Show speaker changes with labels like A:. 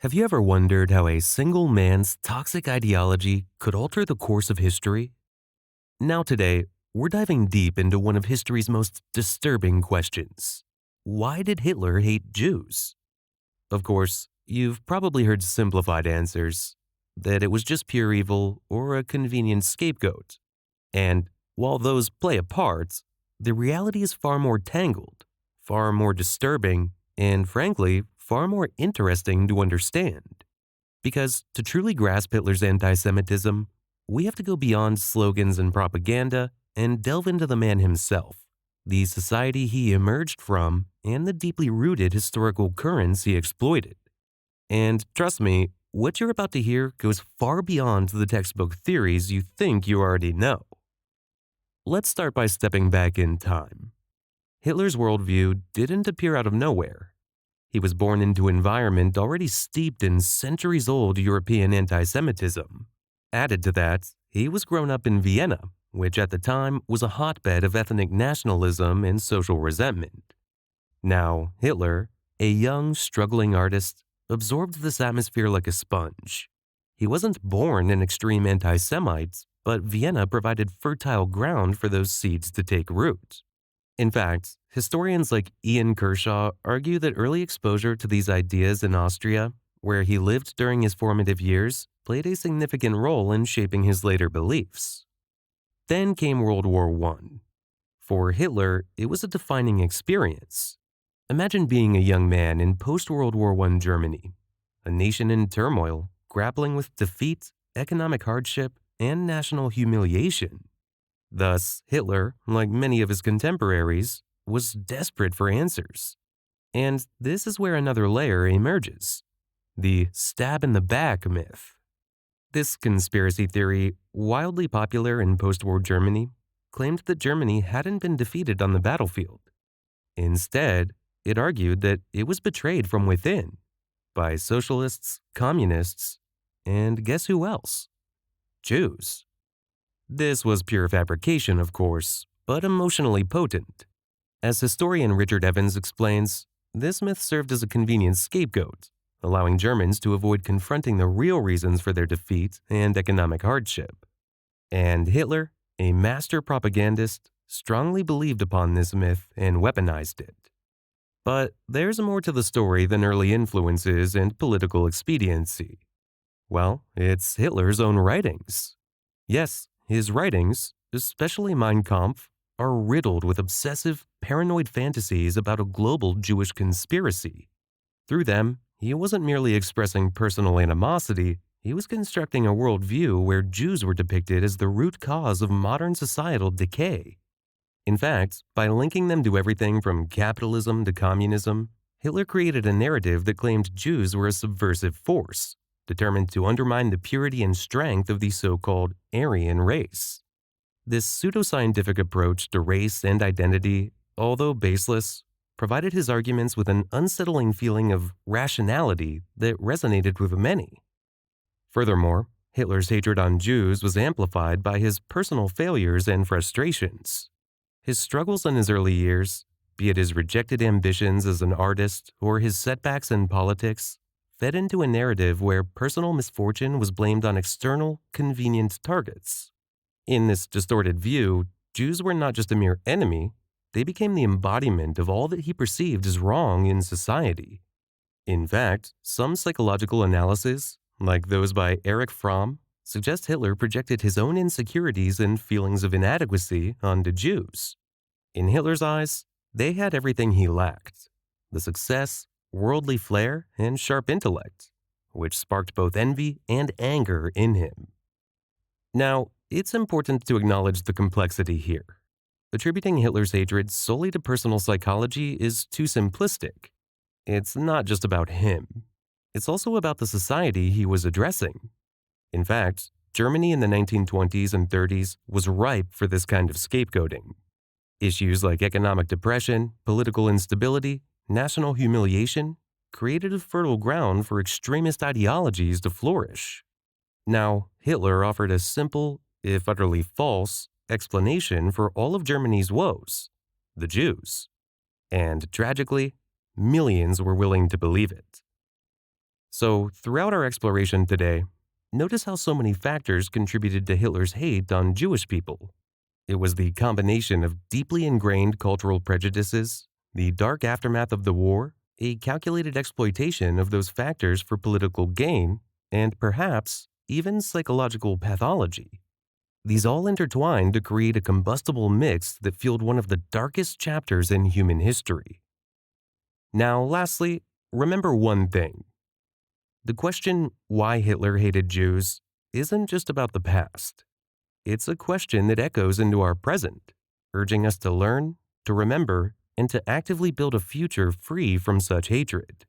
A: Have you ever wondered how a single man's toxic ideology could alter the course of history? Now, today, we're diving deep into one of history's most disturbing questions. Why did Hitler hate Jews? Of course, you've probably heard simplified answers that it was just pure evil or a convenient scapegoat. And while those play a part, the reality is far more tangled, far more disturbing, and frankly, far more interesting to understand. Because to truly grasp Hitler's antisemitism, we have to go beyond slogans and propaganda and delve into the man himself, the society he emerged from, and the deeply rooted historical currents he exploited. And trust me, what you're about to hear goes far beyond the textbook theories you think you already know. Let's start by stepping back in time. Hitler's worldview didn't appear out of nowhere. He was born into an environment already steeped in centuries-old European antisemitism. Added to that, he was grown up in Vienna, which at the time was a hotbed of ethnic nationalism and social resentment. Now, Hitler, a young, struggling artist, absorbed this atmosphere like a sponge. He wasn't born an extreme anti-Semite, but Vienna provided fertile ground for those seeds to take root. In fact, historians like Ian Kershaw argue that early exposure to these ideas in Austria, where he lived during his formative years, played a significant role in shaping his later beliefs. Then came World War I. For Hitler, it was a defining experience. Imagine being a young man in post-World War I Germany, a nation in turmoil, grappling with defeat, economic hardship, and national humiliation. Thus, Hitler, like many of his contemporaries, was desperate for answers. And this is where another layer emerges: the stab in the back myth. This conspiracy theory, wildly popular in post-war Germany, claimed that Germany hadn't been defeated on the battlefield. Instead, it argued that it was betrayed from within by socialists, communists, and guess who else? Jews. This was pure fabrication, of course, but emotionally potent. As historian Richard Evans explains, this myth served as a convenient scapegoat, allowing Germans to avoid confronting the real reasons for their defeat and economic hardship. And Hitler, a master propagandist, strongly believed upon this myth and weaponized it. But there's more to the story than early influences and political expediency. Well, it's Hitler's own writings. Yes, his writings, especially Mein Kampf, are riddled with obsessive, paranoid fantasies about a global Jewish conspiracy. Through them, he wasn't merely expressing personal animosity, he was constructing a worldview where Jews were depicted as the root cause of modern societal decay. In fact, by linking them to everything from capitalism to communism, Hitler created a narrative that claimed Jews were a subversive force, determined to undermine the purity and strength of the so-called Aryan race. This pseudoscientific approach to race and identity, although baseless, provided his arguments with an unsettling feeling of rationality that resonated with many. Furthermore, Hitler's hatred on Jews was amplified by his personal failures and frustrations. His struggles in his early years, be it his rejected ambitions as an artist or his setbacks in politics, fed into a narrative where personal misfortune was blamed on external, convenient targets. In this distorted view, Jews were not just a mere enemy, they became the embodiment of all that he perceived as wrong in society. In fact, some psychological analyses, like those by Erich Fromm, suggest Hitler projected his own insecurities and feelings of inadequacy onto Jews. In Hitler's eyes, they had everything he lacked: the success, worldly flair, and sharp intellect, which sparked both envy and anger in him. Now, it's important to acknowledge the complexity here. Attributing Hitler's hatred solely to personal psychology is too simplistic. It's not just about him. It's also about the society he was addressing. In fact, Germany in the 1920s and 30s was ripe for this kind of scapegoating. Issues like economic depression, political instability, national humiliation created a fertile ground for extremist ideologies to flourish. Now, Hitler offered a simple, if utterly false, explanation for all of Germany's woes: the Jews. And tragically, millions were willing to believe it. So, throughout our exploration today, notice how so many factors contributed to Hitler's hate on Jewish people. It was the combination of deeply ingrained cultural prejudices, the dark aftermath of the war, a calculated exploitation of those factors for political gain, and perhaps even psychological pathology. These all intertwined to create a combustible mix that fueled one of the darkest chapters in human history. Now, lastly, remember one thing. The question, why Hitler hated Jews, isn't just about the past. It's a question that echoes into our present, urging us to learn, to remember, and to actively build a future free from such hatred.